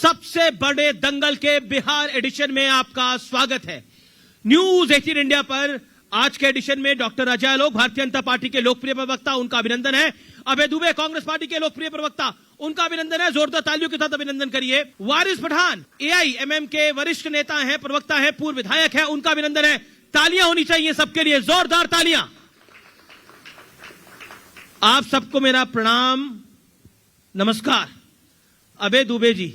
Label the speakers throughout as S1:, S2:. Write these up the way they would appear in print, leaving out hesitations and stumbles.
S1: सबसे बड़े दंगल के बिहार एडिशन में आपका स्वागत है। न्यूज 18 इंडिया पर आज के एडिशन में डॉक्टर अजय आलोक, भारतीय जनता पार्टी के लोकप्रिय प्रवक्ता, उनका अभिनंदन है। अभय दुबे, कांग्रेस पार्टी के लोकप्रिय प्रवक्ता, उनका अभिनंदन है। जोरदार तालियों के साथ अभिनंदन करिए। वारिस पठान, AIMM के वरिष्ठ नेता हैं, प्रवक्ता हैं, पूर्व विधायक हैं, उनका अभिनंदन है। तालियां होनी चाहिए सबके लिए, जोरदार तालियां। आप सबको मेरा प्रणाम, नमस्कार। अभय दुबे जी,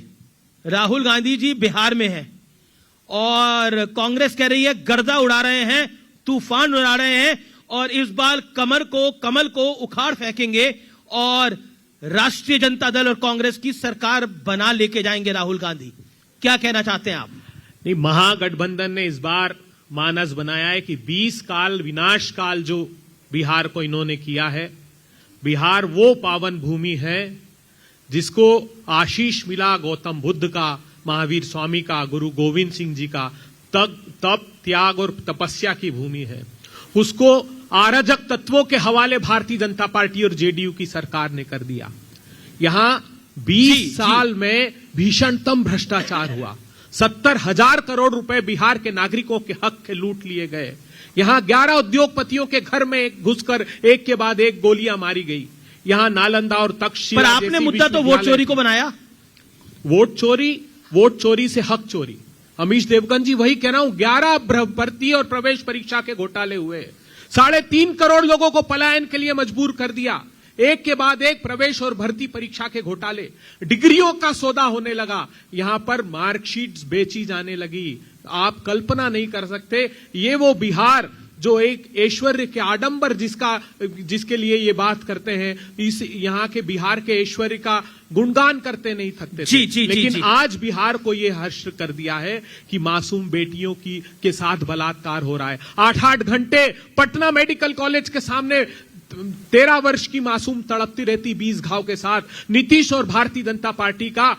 S1: राहुल गांधी जी बिहार में हैं और कांग्रेस कह रही है गर्दा उड़ा रहे हैं, तूफान उड़ा रहे हैं और इस बार कमल को उखाड़ फेंकेंगे और राष्ट्रीय जनता दल और कांग्रेस की सरकार बना लेके जाएंगे राहुल गांधी। क्या कहना चाहते हैं आप?
S2: नहीं, महागठबंधन ने इस बार मानस बनाया है कि 20 काल विनाश काल जो बिहार को इन्होंने किया है, बिहार वो पावन भूमि है जिसको आशीष मिला गौतम बुद्ध का, महावीर स्वामी का, गुरु गोविंद सिंह जी का, तप त्याग और तपस्या की भूमि है। उसको अराजक तत्वों के हवाले भारतीय जनता पार्टी और जेडीयू की सरकार ने कर दिया। यहां 20 साल में भीषणतम भ्रष्टाचार हुआ। 70,000 करोड़ रुपए बिहार के नागरिकों के हक के लूट लिए गए। यहां 11 उद्योगपतियों के घर में घुसकर एक के बाद एक गोलियां मारी गई। यहां नालंदा और तक्षशिला,
S1: पर आपने मुद्दा तो वोट चोरी को बनाया।
S2: वोट चोरी से हक चोरी। अमीश देवगन जी, वही कह रहा हूं, 11 भर्ती और प्रवेश परीक्षा के घोटाले हुए, 3.5 करोड़ लोगों को पलायन के लिए मजबूर कर दिया। एक के बाद एक प्रवेश और भर्ती परीक्षा के घोटाले, डिग्रियों का सौदा होने लगा। यहां पर मार्कशीट्स बेची जाने लगी। आप कल्पना नहीं कर सकते, ये वो बिहार जो एक ऐश्वर्य के आडंबर जिसके लिए ये बात करते हैं, इस यहां के बिहार के ऐश्वर्य का गुणगान करते नहीं थकते थे। लेकिन आज बिहार को ये हर्ष कर दिया है कि मासूम बेटियों के साथ बलात्कार हो रहा है। 8-8 घंटे पटना मेडिकल कॉलेज के सामने 13 वर्ष की मासूम तड़पती रहती 20 घाव के साथ। नीतीश और भारतीय जनता पार्टी का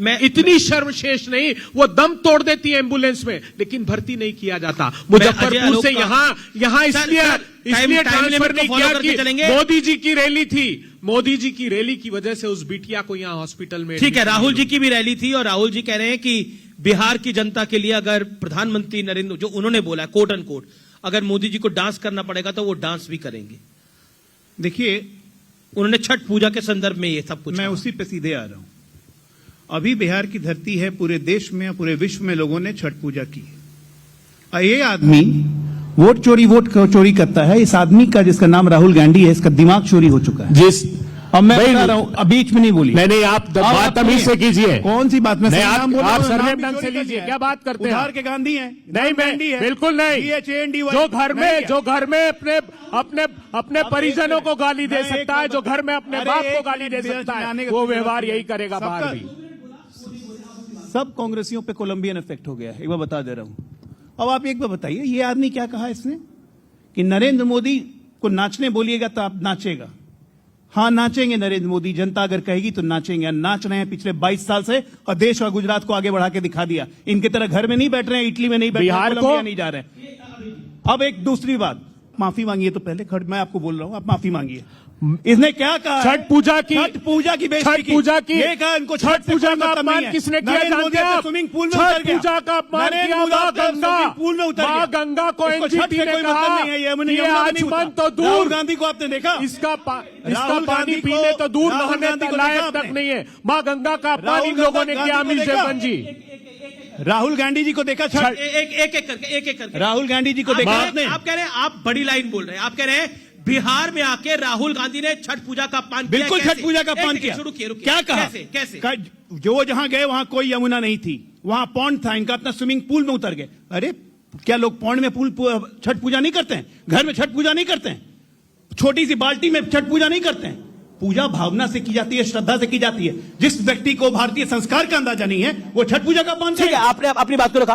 S2: मैं इतनी शर्मशेष नहीं, वो दम तोड़ देती है एम्बुलेंस में, लेकिन भर्ती नहीं किया जाता। मुजफ्फरपुर से यहां इसलिए ट्रांसफर नहीं किया कि मोदी जी की रैली थी। मोदी जी की रैली की वजह से उस बिटिया को यहां हॉस्पिटल में,
S1: ठीक है, राहुल जी की भी रैली थी और राहुल जी कह रहे हैं कि बिहार की जनता के लिए अगर प्रधानमंत्री नरेंद्र, जो उन्होंने बोला कोट एंड कोट, अगर मोदी जी को डांस करना पड़ेगा तो वो डांस भी करेंगे।
S3: देखिए,
S1: उन्होंने छठ पूजा के संदर्भ में ये सब कुछ,
S3: मैं उसी पे सीधे आ रहा हूं। अभी बिहार की धरती है, पूरे देश में, पूरे विश्व में लोगों ने छठ पूजा की। ये आदमी वोट चोरी करता है। इस आदमी का, जिसका नाम राहुल गांधी है, इसका दिमाग चोरी हो चुका है। अब मैं बता रहा हूं, अब बीच में नहीं बोली।
S2: नहीं, आप बात तमीज से कीजिए।
S3: कौन सी बात? मैं
S2: आप सरनेम ढंग से लीजिए। क्या बात करते हैं?
S3: उधार के गांधी हैं?
S2: नहीं, बिल्कुल नहीं। जो घर में अपने परिजनों को गाली दे सकता है, जो घर में अपने बाप को गाली दे सकता है, वो व्यवहार यही करेगा बाहर भी।
S3: सब कांग्रेसियों पे कोलंबियन इफेक्ट हो गया है, एक बार बता दे रहा हूं। अब आप एक बार बताइए, ये आदमी क्या कहा इसने कि नरेंद्र मोदी को नाचने बोलिएगा तो आप नाचेगा। हाँ, नाचेंगे नरेंद्र मोदी, जनता अगर कहेगी तो नाचेंगे। नाच रहे हैं पिछले 22 साल से और देश और गुजरात को आगे बढ़ा के दिखा दिया। इनकी तरह घर में नहीं बैठ रहे हैं, इटली में नहीं बैठ रहे हैं, कोलंबिया नहीं जा रहे हैं। अब एक दूसरी बात, माफी मांगिए तो पहले, मैं आपको बोल रहा हूं, आप माफी मांगिए। इसने क्या कहा?
S2: छठ पूजा की
S3: ये कहा इनको
S2: छठ पूजा का अपमान किसने किया जानते हैं?
S3: स्विमिंग पूल में
S2: छठ पूजा का अपमान किया मां गंगा को एनजीटी ने कहा। ये आचमन तो दूर,
S3: राहुल गांधी को आपने देखा?
S2: इसका पानी पीने तो दूर, नहाने लायक तक नहीं है। मां गंगा का अपमान इन लोगों ने किया। अमीश देवगन जी,
S3: राहुल गांधी जी को देखा?
S1: एक करके
S3: राहुल गांधी जी को देखा आपने?
S1: आप कह रहे हैं, आप बड़ी लाइन बोल रहे हैं, आप कह रहे हैं बिहार में आके राहुल गांधी ने छठ पूजा का अपमान किया।
S3: बिल्कुल, छठ पूजा का अपमान किया। क्या कहा? कैसे? जो जहां गए वहां कोई यमुना नहीं थी, वहां पॉन्ड था, इनका अपना स्विमिंग पूल में उतर गए। अरे क्या लोग पॉन्ड में छठ पूजा नहीं करते हैं? घर में छठ पूजा नहीं करते हैं? छोटी सी बाल्टी में छठ पूजा नहीं करते हैं? पूजा भावना से की जाती है, श्रद्धा से की जाती है। जिस व्यक्ति को भारतीय संस्कार का अंदाजा नहीं है, वो छठ पूजा का अपमान करेगा।
S1: आपने अपनी बात को रखा।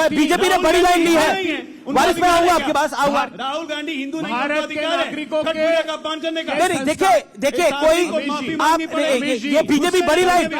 S1: बीजेपी ने बड़ी लाइन ली है। वारिस में आऊंगा आपके पास, आऊंगा।
S3: राहुल गांधी हिंदू नहीं,
S2: भारत के नागरिकों के
S3: पूजा का अपमान करने का।
S1: देखिए कोई आप, ये बीजेपी बड़ी लाइन,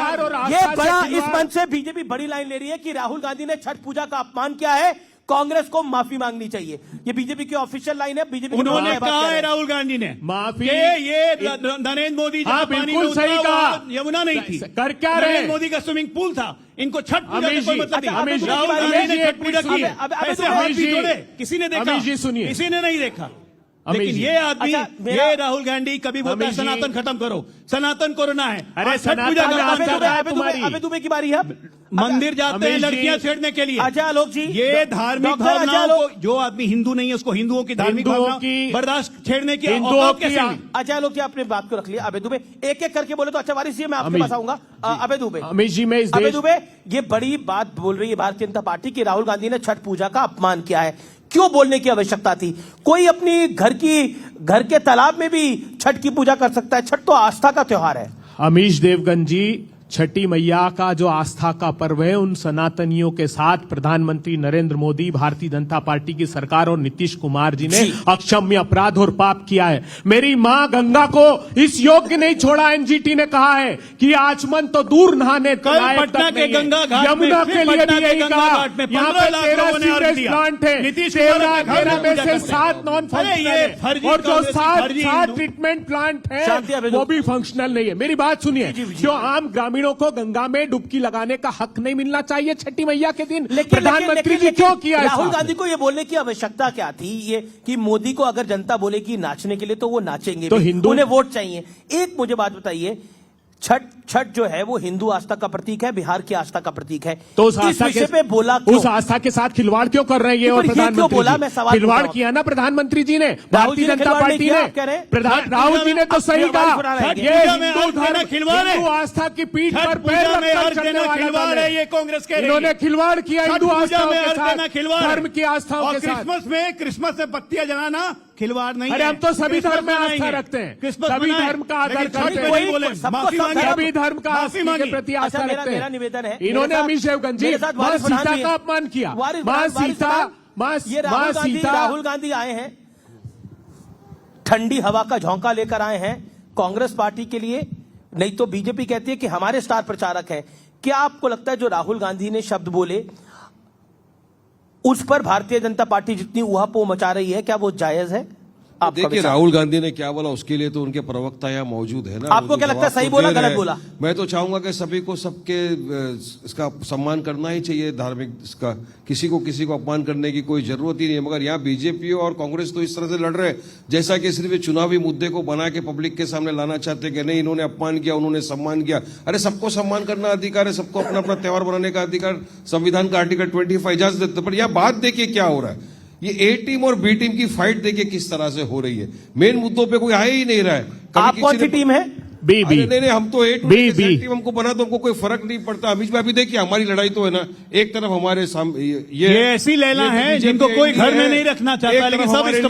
S1: ये बड़ा इस मंच से बीजेपी बड़ी लाइन ले रही है कि राहुल गांधी ने छठ पूजा का अपमान किया है। कांग्रेस को माफी मांगनी चाहिए। ये बीजेपी की ऑफिशियल लाइन है। बीजेपी
S3: उन्होंने कहा है राहुल गांधी ने
S2: माफी
S3: ये नरेंद्र मोदी
S2: हाँ,
S3: जहां पानी में
S2: बिल्कुल सही
S3: उतरा,
S2: कहा।
S3: वहां यमुना नहीं थी,
S2: कर क्या रहे?
S3: नरेंद्र मोदी का स्विमिंग पूल था। इनको छठ पूजा
S2: अमीश
S3: का कोई
S2: जी,
S3: मतलब नहीं।
S2: अमीश जी,
S3: राहुल गांधी
S2: अमीश
S3: ने
S2: जी,
S3: छठ पूजा की है। ऐसे हाथ
S2: अमीश
S3: भी
S2: जी,
S3: जोड़े, किसी ने देखा?
S2: अमीश जी सुनिए।
S3: किसी ने नहीं देखा।
S2: अमीश
S3: लेकिन
S2: जी।
S3: ये आदमी, ये राहुल गांधी कभी बोलता है
S2: अमीश जी।
S3: सनातन खत्म करो, सनातन कोरोना है।
S2: अरे
S3: आज छठ पूजा का
S2: सनातन
S3: काम कर रहा है।
S1: अबे दुबे की बारी है।
S3: मंदिर जाते हैं
S2: अमीश जी।
S3: लड़कियां छेड़ने के लिए।
S1: अजय आलोक जी,
S3: ये धार्मिक
S1: डॉक्टर अजय
S3: भावनाओं
S1: आलोक,
S3: को, जो आदमी हिंदू नहीं है उसको हिंदुओं की धार्मिक
S2: हिंदुओं
S3: भावना
S2: की-
S3: बर्दाश्त छेड़ने की
S2: हिंदुओं
S3: औकात
S2: की-
S3: कैसे हुई?
S1: अजय लोग जी अपने बात को रख लिया। अबे दुबे एक एक करके बोले तो अच्छा वारिस जी मैं आपके
S2: अमीश-
S1: पास आऊंगा। अबे दुबे,
S2: अमीश जी, मैं इस
S1: अबे
S2: देश
S1: दुबे, ये बड़ी बात बोल रही है भारतीय जनता पार्टी की राहुल गांधी ने छठ पूजा का अपमान किया है। क्यों बोलने की आवश्यकता थी? कोई अपनी घर के तालाब में भी छठ की पूजा कर सकता है। छठ तो आस्था का त्योहार है।
S2: अमीश देवगन जी, छठी मैया का जो आस्था का पर्व है, उन सनातनियों के साथ प्रधानमंत्री नरेंद्र मोदी, भारतीय जनता पार्टी की सरकार और नीतीश कुमार जी ने
S1: जी।
S2: अक्षम्य अपराध और पाप किया है। मेरी मां गंगा को इस योग्य नहीं छोड़ा। एनजीटी ने कहा है कि आचमन तो दूर नहाने
S3: कल
S2: लायक
S3: पटना
S2: तक
S3: के
S2: नहीं है।
S3: गंगा घाट में,
S2: यमुना
S3: फिर
S2: के लिए
S3: पटना
S2: भी
S3: के
S2: यही
S3: गंगा
S2: कहा।
S3: घाट में
S2: यहाँ
S3: 15
S2: पे
S3: लाख
S2: 13
S3: लोगों ने अर्ज
S2: सीवेज
S3: दिया।
S2: प्लांट है,
S3: नीतीश कुमार ने घर में
S2: 13 में
S3: पूजा
S2: से
S3: करते हैं।
S2: 7 नॉन
S3: अरे ये
S2: फंक्शनल
S3: फर्जी
S2: है और जो
S3: कांग्रेसी,
S2: 7
S3: फर्जी हिंदू।
S2: ट्रीटमेंट प्लांट
S1: शांति
S2: है
S1: अबे
S2: वो भी फंक्शनल नहीं है। मेरी बात सुनिए,
S1: जी, जी, जी।
S2: जो आम ग्रामीणों को गंगा में डुबकी लगाने का हक नहीं मिलना चाहिए छठी मैया के दिन?
S1: लेकिन
S2: प्रधानमंत्री जी क्यों किया
S1: राहुल
S2: ऐसा?
S1: गांधी को ये बोलने की आवश्यकता क्या थी? ये कि मोदी को अगर जनता बोलेगी नाचने के लिए तो वो नाचेंगे
S2: तो
S1: भी।
S2: हिंदू-
S1: उन्हें वोट चाहिए। एक मुझे बात बताइए, छठ जो है वो हिंदू आस्था का प्रतीक है, बिहार की आस्था का प्रतीक है।
S2: तो उस
S1: इस
S2: आस्था
S1: विषय पे बोला
S2: उस
S1: क्यों?
S2: आस्था के साथ खिलवाड़ क्यों कर रहे हैं ये? और
S1: पर ये क्यों
S2: प्रधानमंत्री
S1: बोला?
S2: जी?
S1: मैं सवाल
S2: खिलवाड़
S1: पूछ रहा हूं।
S2: किया ना प्रधानमंत्री जी ने,
S1: राहुल जी
S2: भारतीय
S1: ने
S2: जनता
S1: खिलवाड़ नहीं
S2: पार्टी
S1: किया,
S2: ने।
S1: आप कह रहे हैं?
S2: राहुल जी ने तो
S1: आप
S2: सही
S1: ये
S2: कहा,
S1: बना रहे हैं।
S2: ये
S3: पूजा में
S2: हिंदू
S3: अर्ज देना
S2: धर्म,
S3: खिलवाड़ है।
S2: हिंदू आस्था की पीठ
S3: छठ
S2: पर
S3: पूजा
S2: पैर
S3: में
S2: रखकर
S3: अर्ज
S2: चलने
S3: देना
S2: वाला
S3: खिलवाड़
S2: दल
S3: है,
S2: है।
S3: ये कांग्रेस कह रही
S2: इन्होंने
S3: है।
S2: खिलवाड़ किया
S3: छठ
S2: हिंदू
S3: पूजा
S2: आस्थाओं
S3: में
S2: के
S3: अर्ज देना
S2: साथ,
S3: खिलवाड़ है।
S2: धर्म की आस्थाओं
S3: और
S2: के साथ।
S3: क्रिसमस में पत्तियां जलाना खिलवाड़ नहीं
S2: अरे
S3: है।
S2: हम तो सभी
S3: क्रिसमस
S2: धर्म में आस्था
S3: मनाएंगे।
S2: रखते हैं,
S3: क्रिसमस
S2: सभी
S3: मनाएं।
S2: धर्म का आदर
S3: लेकिन छठ
S2: करते
S3: पे
S2: हैं।
S3: नहीं बोले,
S1: सबको
S3: माफी
S1: सब
S3: मांगे।
S1: धर्म-
S2: सभी धर्म का
S3: माफी
S2: आस्था के
S3: मांगे।
S2: प्रति
S1: अच्छा,
S2: आस्था रखते
S1: मेरा
S2: हैं।
S1: निवेदन है,
S2: इन्होंने
S1: मेरे साथ-
S2: अमीश देवगन जी
S1: मेरे साथ
S2: मां
S1: वारिस पठान
S2: सीता
S1: जी
S2: का
S1: हैं।
S2: अपमान किया।
S1: वारिस
S2: मां
S1: पठान, वारिस
S2: सीता
S1: पठान, ये
S2: मां
S1: राहुल गांधी आए हैं, ठंडी हवा का झोंका लेकर आए हैं कांग्रेस पार्टी के लिए। नहीं तो बीजेपी कहती है कि हमारे स्टार प्रचारक हैं। क्या आपको लगता है जो राहुल गांधी ने शब्द बोले उस पर भारतीय जनता पार्टी जितनी उहापोह मचा रही है, क्या वो जायज है? आपका
S4: देखिए,
S1: विचार?
S4: राहुल गांधी ने क्या बोला उसके लिए तो उनके प्रवक्ता यहाँ मौजूद है ना।
S1: आपको
S4: वो
S1: क्या लगता है,
S4: जवाब
S1: सही
S4: तो
S1: बोला,
S4: दे रहे
S1: गलत
S4: हैं।
S1: बोला?
S4: मैं तो चाहूंगा कि सभी को सबके इसका सम्मान करना ही चाहिए, धार्मिक इसका। किसी को अपमान करने की कोई जरूरत ही नहीं है। मगर यहाँ बीजेपी और कांग्रेस तो इस तरह से लड़ रहे हैं जैसा कि सिर्फ चुनावी मुद्दे को बना के पब्लिक के सामने लाना चाहते हैं कि नहीं, इन्होंने अपमान किया, उन्होंने सम्मान किया। अरे सबको सम्मान करना अधिकार है, सबको अपना अपना त्योहार बनाने का अधिकार संविधान का आर्टिकल 25 इजाजत देता है। पर यहाँ बात देखिए क्या हो रहा है। ये ए टीम और बी टीम की फाइट देखिए किस तरह से हो रही है। मेन मुद्दों पे कोई आ ही नहीं रहा है। कभी
S1: आप
S4: किसी
S1: कौन सी
S4: ने-
S1: टीम है?
S2: बी बी
S4: अरे नहीं, हम तो ए
S2: बी, बी।
S4: टीम हमको बना तो हमको कोई फर्क नहीं पड़ता। अमीश भाई, अभी देखिए हमारी लड़ाई तो है ना, एक तरफ हमारे
S3: ये ऐसी लैला
S4: ये
S3: है
S4: बीजेपी
S3: जिनको कोई घर में
S4: है,
S3: नहीं रखना
S4: एक
S3: चाहता,
S4: तरफ
S3: लेकिन सब
S4: हमारे
S3: इस्तेमाल